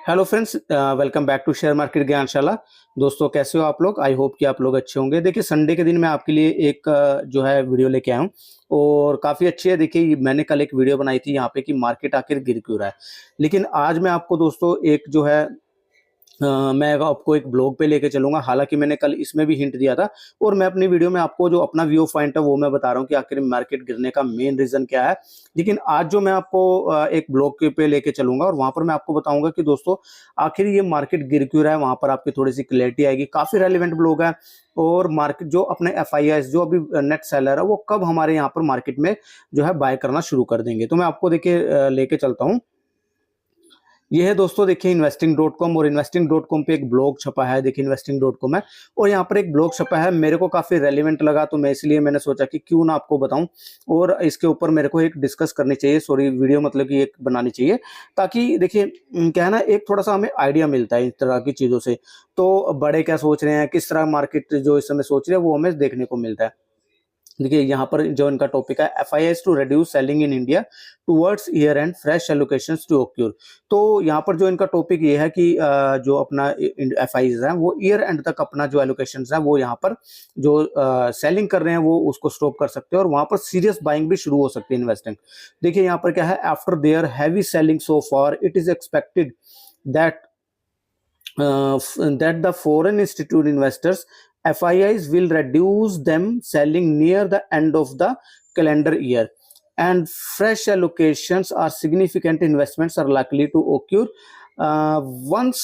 Hello friends, welcome back to share market Gyanshala. दोस्तों, कैसे हो आप लोग? आई होप कि आप लोग अच्छे होंगे। देखिए, संडे के दिन मैं आपके लिए एक जो है वीडियो लेके आया हूँ और काफ़ी अच्छी है। देखिए, मैंने कल एक वीडियो बनाई थी यहाँ पे कि मार्केट आखिर गिर क्यों रहा है। लेकिन आज मैं आपको दोस्तों एक जो है मैं आपको एक ब्लॉग पे लेके चलूँगा। हालाँकि मैंने कल इसमें भी हिंट दिया था और मैं अपनी वीडियो में आपको जो अपना व्यू पॉइंट है वो मैं बता रहा हूँ कि आखिर मार्केट गिरने का मेन रीज़न क्या है। लेकिन आज जो मैं आपको एक ब्लॉग के पे लेके चलूँगा और वहाँ पर मैं आपको बताऊँगा कि दोस्तों आखिर ये मार्केट गिर क्यों रहा है। वहाँ पर आपकी थोड़ी-सी क्लैरिटी आएगी। काफ़ी रेलेवेंट ब्लॉग है और मार्केट जो अपने एफआईआईज़ जो अभी नेट सेलर है वो कब हमारे यहाँ पर मार्केट में जो है बाय करना शुरू कर देंगे। तो मैं आपको देखिए लेके चलता हूँ। ये है दोस्तों, देखिए इन्वेस्टिंग.com और इन्वेस्टिंग.com पे एक ब्लॉग छपा है। देखिए इन्वेस्टिंग.com है और यहाँ पर एक ब्लॉग छपा है। मेरे को काफ़ी रेलेवेंट लगा तो मैं इसलिए मैंने सोचा कि क्यों ना आपको बताऊं और इसके ऊपर मेरे को एक डिस्कस करनी चाहिए, सॉरी वीडियो मतलब कि एक बनानी चाहिए, ताकि देखिए क्या है ना, एक थोड़ा सा हमें आइडिया मिलता है इस तरह की चीज़ों से। तो बड़े क्या सोच रहे हैं, किस तरह मार्केट जो इस समय सोच रहे हैं वो हमें देखने को मिलता है। देखिए यहाँ पर जो इनका टॉपिक है, FIIs to reduce selling in India towards year end fresh allocations to occur. तो यहाँ पर जो इनका टॉपिक ये है कि जो अपना एफआईआईज़ है वो ईयर एंड तक अपना जो एलोकेशंस है वो यहाँ पर जो सेलिंग कर रहे हैं वो उसको स्टॉप कर सकते हैं और वहाँ पर सीरियस बाइंग भी शुरू हो सकती है, इन्वेस्टिंग। देखिए यहाँ पर क्या है, after their heavy selling so far it is expected that that the foreign institute investors FIIs will reduce them selling near the end of the calendar year, and fresh allocations or significant investments are likely to occur once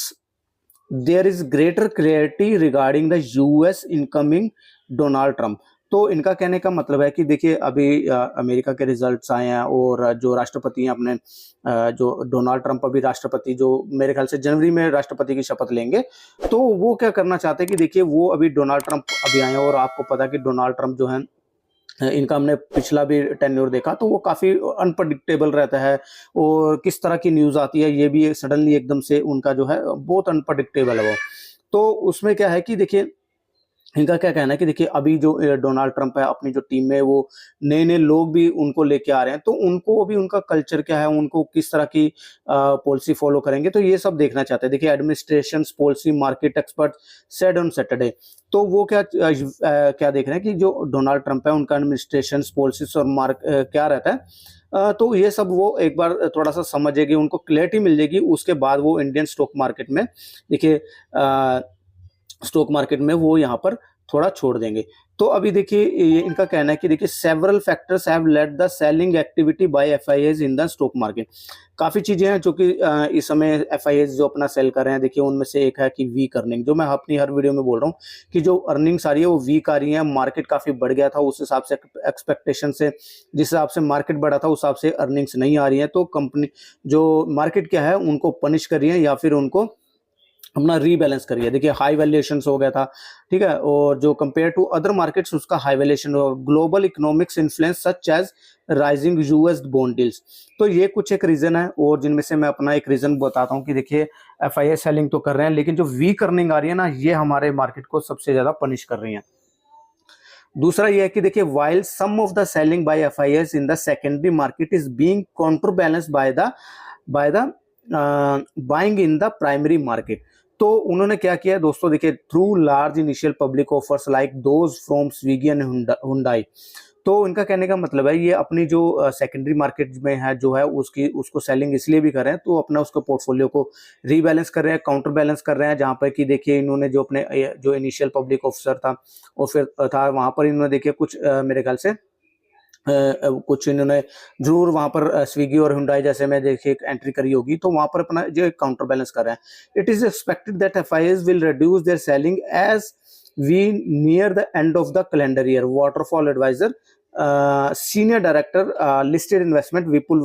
there is greater clarity regarding the US incoming Donald Trump। तो इनका कहने का मतलब है कि देखिए अभी America के रिजल्ट्स आए हैं और जो राष्ट्रपति हैं अपने जो डोनाल्ड ट्रंप अभी राष्ट्रपति, जो मेरे ख्याल से जनवरी में राष्ट्रपति की शपथ लेंगे, तो वो क्या करना चाहते हैं कि देखिए वो अभी डोनाल्ड ट्रंप अभी आए हैं और आपको पता है कि डोनाल्ड ट्रंप जो है इनका हमने पिछला भी टेन्योर देखा तो वो काफ़ी अनप्रडिक्टेबल रहता है और किस तरह की न्यूज़ आती है ये भी सडनली एकदम से उनका जो है बहुत अनप्रडिक्टेबल है वो। तो उसमें क्या है कि देखिए इनका क्या कहना है कि देखिए अभी जो डोनाल्ड ट्रंप है अपनी जो टीम में वो नए-नए लोग भी उनको लेके आ रहे हैं, तो उनको अभी उनका कल्चर क्या है, उनको किस तरह की पॉलिसी फॉलो करेंगे, तो ये सब देखना चाहते हैं। देखिए administrations policy market expert said on Saturday, तो वो क्या देख रहे हैं कि जो डोनाल्ड ट्रंप है उनका एडमिनिस्ट्रेशंस पॉलिसीज और क्या रहता है, तो ये सब वो एक बार थोड़ा सा समझेगी, उनको क्लैरिटी मिल जाएगी, उसके बाद वो इंडियन स्टॉक मार्केट में देखिए स्टॉक मार्केट में वो यहाँ पर थोड़ा छोड़ देंगे। तो अभी देखिए ये इनका कहना है कि देखिए several factors have led the selling activity by FIIs in the stock market. काफ़ी चीज़ें हैं जो कि इस समय एफआईआईज़ जो अपना सेल कर रहे हैं। देखिए उनमें से एक है कि वीक अर्निंग, जो मैं अपनी हर वीडियो में बोल रहा हूँ कि जो अर्निंग्स आ रही है वो वीक आ रही है। मार्केट काफ़ी बढ़ गया था, उस हिसाब से एक्सपेक्टेशन से जिस हिसाब से मार्केट बढ़ा था उस हिसाब से अर्निंग्स नहीं आ रही है। तो कंपनी जो मार्केट क्या है उनको पनिश कर रही है या फिर उनको अपना रीबैलेंस करिए। देखिए हाई वैल्यूएशंस हो गया था, ठीक है, और जो कंपेयर टू अदर मार्केट्स उसका हाई वैल्यूएशन हो, global economics influence such as rising US bond deals. तो ये कुछ एक रीजन है और जिनमें से मैं अपना एक रीजन बताता हूँ कि देखिए एफआईआई सेलिंग तो कर रहे हैं लेकिन जो वीक अर्निंग आ रही है ना, ये हमारे मार्केट को सबसे ज्यादा पनिश कर रही है। दूसरा ये है कि देखिए while some of the selling by FIIs in the secondary market is being counterbalanced by the buying in the primary market. तो उन्होंने क्या किया दोस्तों, देखिए through large initial public offers like those from Swiggy and Hyundai. तो इनका कहने का मतलब है ये अपनी जो सेकेंडरी मार्केट में है जो है उसको सेलिंग इसलिए भी कर रहे हैं, तो अपना उसको पोर्टफोलियो को रीबैलेंस कर रहे हैं, काउंटर बैलेंस कर रहे हैं। जहाँ पर कि देखिए इन्होंने जो अपने जो इनिशियल पब्लिक ऑफिसर था और फिर था वहाँ पर इन्होंने देखिए कुछ मेरे ख्याल से कुछ इन्होंने जरूर वहां पर स्विगी और हुंडई जैसे में देखिए एंट्री करी होगी, तो वहां पर अपना जो काउंटर बैलेंस कर रहे हैं। It is expected that FIIs will reduce their selling as we near the end of the calendar year, Waterfall advisor senior director listed investment Vipul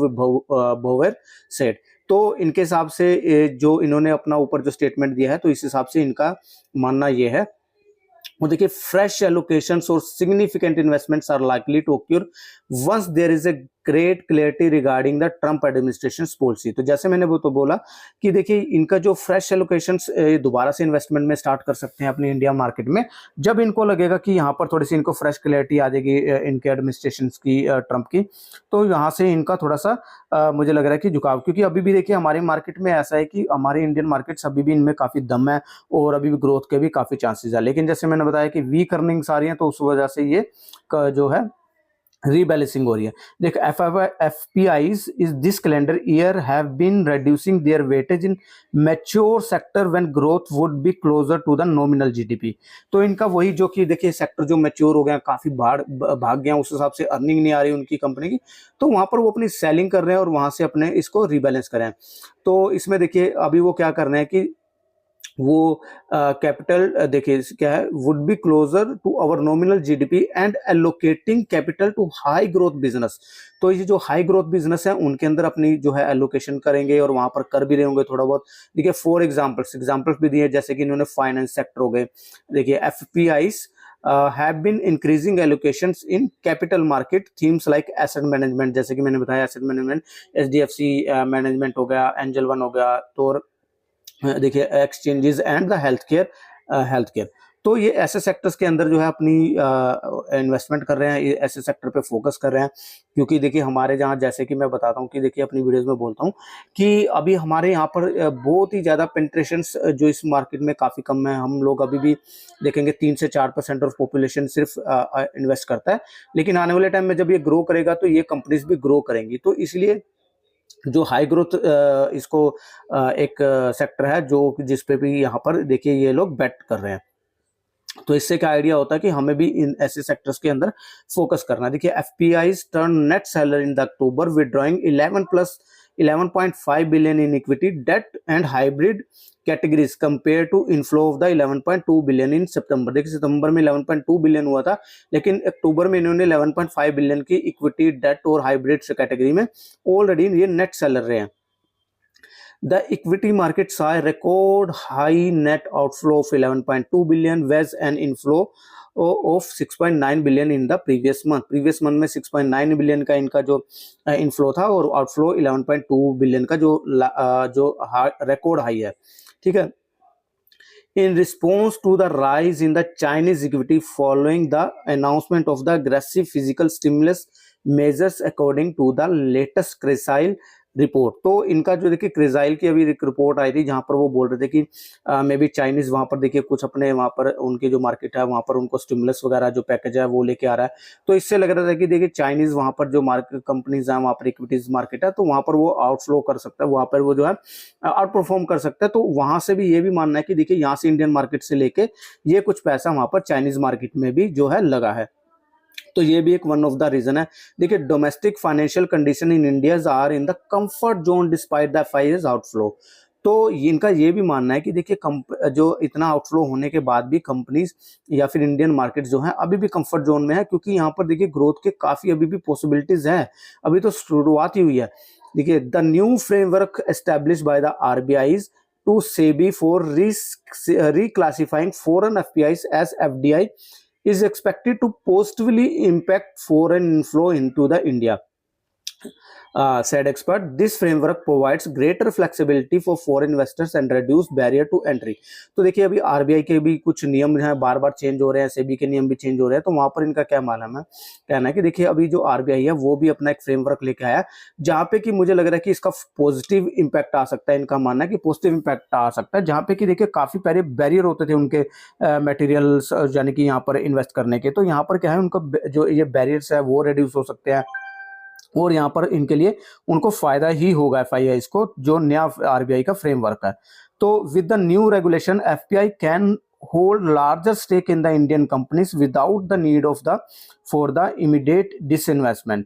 Bhowar said. तो इनके हिसाब से जो इन्होंने अपना ऊपर जो स्टेटमेंट दिया है तो इस हिसाब से इनका मानना यह है। वो देखिए फ्रेश एलोकेशंस और significant investments are likely to occur once there is a create clarity regarding the Trump administration's policy। तो जैसे मैंने वो तो बोला कि देखिए इनका जो फ्रेश एलोकेशंस दोबारा से इन्वेस्टमेंट में स्टार्ट कर सकते हैं अपनी इंडिया मार्केट में, जब इनको लगेगा कि यहाँ पर थोड़ी सी इनको फ्रेश क्लैरिटी आ जाएगी इनके एडमिनिस्ट्रेशन की, ट्रंप की, तो यहाँ से इनका थोड़ा सा मुझे लग रहा है कि झुकाव, क्योंकि अभी भी देखिए हमारे मार्केट में ऐसा है कि हमारे इंडियन मार्केट्स अभी भी इनमें काफ़ी दम है और अभी भी ग्रोथ के भी काफ़ी चांसेस है। लेकिन जैसे मैंने बताया कि वीक अर्निंग्स आ रही हैं, तो उस वजह से ये जो है रीबैलेंसिंग हो रही है। देख FPIs is this calendar year have been reducing their weightage in mature sector when growth would be closer to the nominal GDP. तो इनका वही जो कि देखिए सेक्टर जो मैच्योर हो गया, काफी भाग गया, उस हिसाब से अर्निंग नहीं आ रही उनकी कंपनी की, तो वहां पर वो अपनी सेलिंग कर रहे हैं और वहां से अपने इसको रीबैलेंस कर रहे हैं। तो इसमें देखिए अभी वो क्या कर रहे हैं कि वो कैपिटल देखिए क्या है, would be closer to our nominal GDP and allocating capital to high growth business. तो ये जो हाई ग्रोथ बिजनेस है उनके अंदर अपनी जो है एलोकेशन करेंगे और वहां पर कर भी रहे होंगे थोड़ा बहुत। देखिए फॉर एग्जाम्पल्स भी दिए, जैसे कि इन्होंने फाइनेंस सेक्टर हो गए। देखिए FPIs have been increasing allocations in capital market themes like asset management, जैसे कि मैंने बताया asset management, SDFC मैनेजमेंट हो गया, एंजल वन हो गया, तो देखिए exchanges and the health care. तो ये ऐसे सेक्टर्स के अंदर जो है अपनी इन्वेस्टमेंट कर रहे हैं, ये ऐसे सेक्टर पे फोकस कर रहे हैं, क्योंकि देखिए हमारे जहाँ, जैसे कि मैं बताता हूँ कि देखिए अपनी वीडियोस में बोलता हूँ कि अभी हमारे यहाँ पर बहुत ही ज़्यादा पेनिट्रेशन जो इस मार्केट में काफ़ी कम है। हम लोग अभी भी देखेंगे 3 से 4% ऑफ पॉपुलेशन सिर्फ इन्वेस्ट करता है, लेकिन आने वाले टाइम में जब ये ग्रो करेगा तो ये कंपनीज भी ग्रो करेंगी। तो इसलिए जो हाई ग्रोथ इसको एक सेक्टर है जो जिस पे भी यहाँ पर देखिए ये लोग बेट कर रहे हैं। तो इससे क्या आइडिया होता है कि हमें भी इन ऐसे सेक्टर्स के अंदर फोकस करना है। देखिए FPIs turn net seller in the October withdrawing 11.5 billion in equity, debt and hybrid categories compared to inflow of the 11.2 billion in September। देखिए सितंबर में 11.2 बिलियन हुआ था, लेकिन अक्टूबर में इन्होंने 11.5 बिलियन की इक्विटी, डेट और हाइब्रिड कैटेगरी में ऑलरेडी ये नेट सेलर रहे हैं। The equity market saw a record high net outflow of 11.2 billion, whereas an inflow of 6.9 billion in the previous month। Previous month में 6.9 बिलियन का इनका जो इनफ्लो था और आउटफ्लो 11.2 बिलियन का जो रिकॉर्ड हाई है। ठीक है। In response to the rise in the Chinese equity following the announcement of the aggressive fiscal stimulus measures, according to the latest CRISIL report. तो इनका जो देखिए क्रिजाइल की अभी एक रिपोर्ट आई थी जहां पर वो बोल रहे थे कि मे बी चाइनीज वहां पर देखिए कुछ अपने वहां पर उनकी जो मार्केट है वहां पर उनको स्टिमुलस वगैरह जो पैकेज है वो लेके आ रहा है। तो इससे लग रहा था कि देखिए चाइनीज वहां पर जो मार्केट कंपनीज है वहां पर इक्विटीज मार्केट है, तो वहां पर वो आउटफ्लो कर सकता है, वहां पर वो जो है आउट परफॉर्म कर सकता है। तो वहां से भी ये भी मानना है कि देखिए यहाँ से इंडियन मार्केट से लेके ये कुछ पैसा वहां पर चाइनीज मार्केट में भी जो है लगा है। तो ये भी एक वन ऑफ द रीजन है। देखिए domestic financial condition in India are in the comfort zone despite the FIIs outflow. तो इनका ये भी मानना है कि देखिए जो इतना आउटफ्लो होने के बाद भी कंपनीज या फिर इंडियन मार्केट जो है अभी भी कंफर्ट जोन में है, क्योंकि यहाँ पर देखिए ग्रोथ के काफी अभी भी पॉसिबिलिटीज हैं, अभी तो शुरुआत ही हुई है। देखिए the new framework establish by the RBIs to SEBI for reclassifying foreign FPIs as FDI is expected to positively impact foreign inflow into the India, said expert. This framework provides greater flexibility for foreign investors and reduce barrier to entry। तो देखिए अभी RBI के भी कुछ नियम हैं बार बार change हो रहे हैं, SEBI के नियम भी चेंज हो रहे हैं, तो वहां पर इनका क्या मानना है, कहना है कि देखिए अभी जो RBI है वो भी अपना एक फ्रेमवर्क लेके आया जहां पे कि मुझे लग रहा है कि इसका पॉजिटिव इंपैक्ट आ सकता है। इनका मानना है कि पॉजिटिव इंपैक्ट आ सकता है, जहां पे कि देखिए काफी पहले बैरियर होते थे उनके मटेरियल्स यानी कि यहाँ पर इन्वेस्ट करने के, तो यहाँ पर क्या है उनका जो ये बैरियर्स है वो रिड्यूस हो सकते हैं और यहाँ पर इनके लिए उनको फायदा ही होगा FIIs को, जो नया RBI का फ्रेमवर्क है। तो with the new regulation FPI can hold larger stake in the Indian companies without the need of for the immediate disinvestment.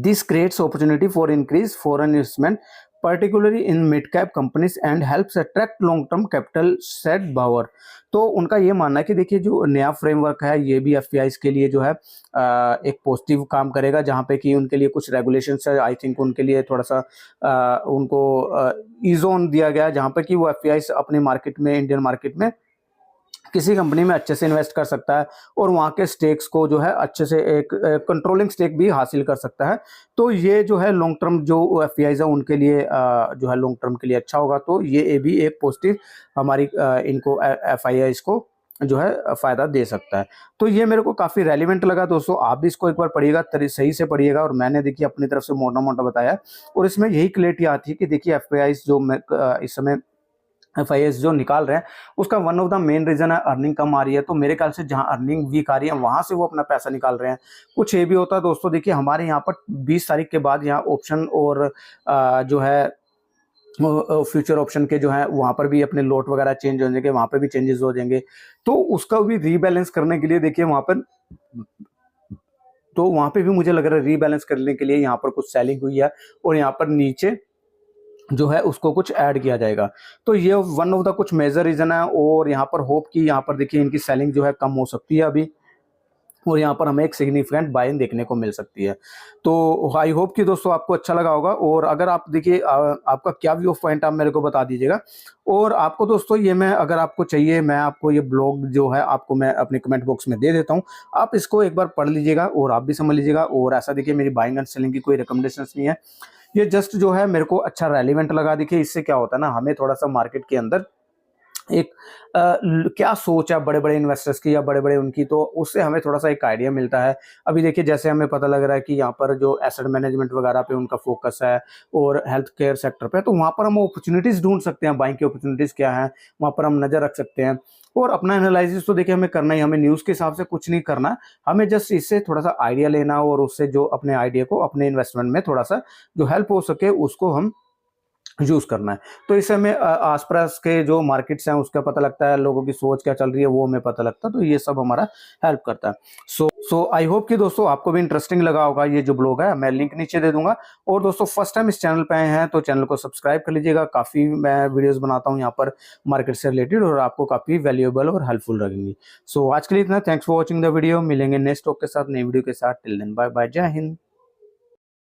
This creates opportunity for increased foreign investment, particularly in mid-cap companies, and helps attract long-term capital, said Bauer। तो उनका ये मानना है कि देखिए जो नया framework है ये भी FPIs के लिए जो है एक पॉजिटिव काम करेगा, जहाँ पे कि उनके लिए कुछ रेगुलेशंस है, आई थिंक उनके लिए थोड़ा सा उनको ईज ऑन दिया गया, जहाँ पे कि वो FPIs अपने मार्केट में, इंडियन मार्केट में किसी कंपनी में अच्छे से इन्वेस्ट कर सकता है और वहाँ के स्टेक्स को जो है अच्छे से एक कंट्रोलिंग स्टेक भी हासिल कर सकता है। तो ये जो है लॉन्ग टर्म जो एफआईआईज है उनके लिए जो है लॉन्ग टर्म के लिए अच्छा होगा। तो ये भी एक पॉजिटिव हमारी इनको एफआईआईज को जो है फ़ायदा दे सकता है। तो ये मेरे को काफ़ी रेलिवेंट लगा दोस्तों, आप भी इसको एक बार पढ़िएगा, सही से पढ़िएगा। और मैंने देखिए अपनी तरफ से मोटा-मोटा बताया और इसमें यही क्लैरिटी आती है कि देखिए एफआईआईज जो मैं इस समय एफआईएस जो निकाल रहे हैं उसका one of the main reason है अर्निंग कम आ रही है। तो मेरे ख्याल से जहां अर्निंग वीक आ रही है वहां से वो अपना पैसा निकाल रहे हैं। कुछ ये भी होता है दोस्तों, देखिए हमारे यहाँ पर 20 तारीख के बाद यहाँ ऑप्शन और जो है फ्यूचर ऑप्शन के जो है वहां पर भी अपने लोट वगैरह चेंज हो जाएंगे, वहां पर भी चेंजेस हो जाएंगे। तो उसका भी रीबैलेंस करने के लिए देखिए वहां पर, तो वहां पे भी मुझे लग रहा है रीबैलेंस करने के लिए यहाँ पर कुछ सेलिंग हुई है और यहाँ पर नीचे जो है उसको कुछ ऐड किया जाएगा। तो ये वन ऑफ द कुछ मेजर रीजन है। और यहाँ पर होप की यहाँ पर देखिए इनकी सेलिंग जो है कम हो सकती है अभी और यहाँ पर हमें एक सिग्निफिकेंट बाइंग देखने को मिल सकती है। तो आई होप कि दोस्तों आपको अच्छा लगा होगा। और अगर आप देखिए आपका क्या व्यू ऑफ पॉइंट आप मेरे को बता दीजिएगा। और आपको दोस्तों ये मैं अगर आपको चाहिए मैं आपको ये ब्लॉग जो है आपको मैं अपने कमेंट बॉक्स में दे देता हूँ, आप इसको एक बार पढ़ लीजिएगा और आप भी समझ लीजिएगा। और ऐसा देखिए मेरी बाइंग एंड सेलिंग की कोई रिकमेंडेशन नहीं है, ये जस्ट जो है मेरे को अच्छा रेलिवेंट लगा। देखिए इससे क्या होता है ना, हमें थोड़ा सा मार्केट के अंदर एक क्या सोच है बड़े बड़े इन्वेस्टर्स की या बड़े बड़े उनकी, तो उससे हमें थोड़ा सा एक आइडिया मिलता है। अभी देखिए जैसे हमें पता लग रहा है कि यहाँ पर जो एसेट मैनेजमेंट वगैरह पे उनका फोकस है और हेल्थ केयर सेक्टर पे, तो वहाँ पर हम अपॉर्चुनिटीज ढूंढ सकते हैं, बाइंग की अपॉर्चुनिटीज क्या है वहाँ पर हम नजर रख सकते हैं। और अपना एनालिसिस तो देखिए हमें करना ही, हमें न्यूज़ के हिसाब से कुछ नहीं करना, हमें जस्ट इससे थोड़ा सा आइडिया लेना और उससे जो अपने आइडिया को अपने इन्वेस्टमेंट में थोड़ा सा जो हेल्प हो सके उसको हम यूज करना है। तो इससे हमें आसपास के जो मार्केट्स हैं उसका पता लगता है, लोगों की सोच क्या चल रही है वो हमें पता लगता है। तो ये सब हमारा हेल्प करता है। सो आई होप कि दोस्तों आपको भी इंटरेस्टिंग लगा होगा ये जो ब्लॉग है, मैं लिंक नीचे दे दूंगा। और दोस्तों फर्स्ट टाइम इस चैनल पे आए हैं तो चैनल को सब्सक्राइब कर लीजिएगा, काफी मैं वीडियोस बनाता हूँ यहाँ पर मार्केट से रिलेटेड और आपको काफी वैल्यूएबल और हेल्पफुल लगेंगी। सो आज के लिए इतना, thanks for watching the video, मिलेंगे नेक्स्ट टॉक के साथ, नई वीडियो के साथ। टिल देन बाय बाय, जय हिंद।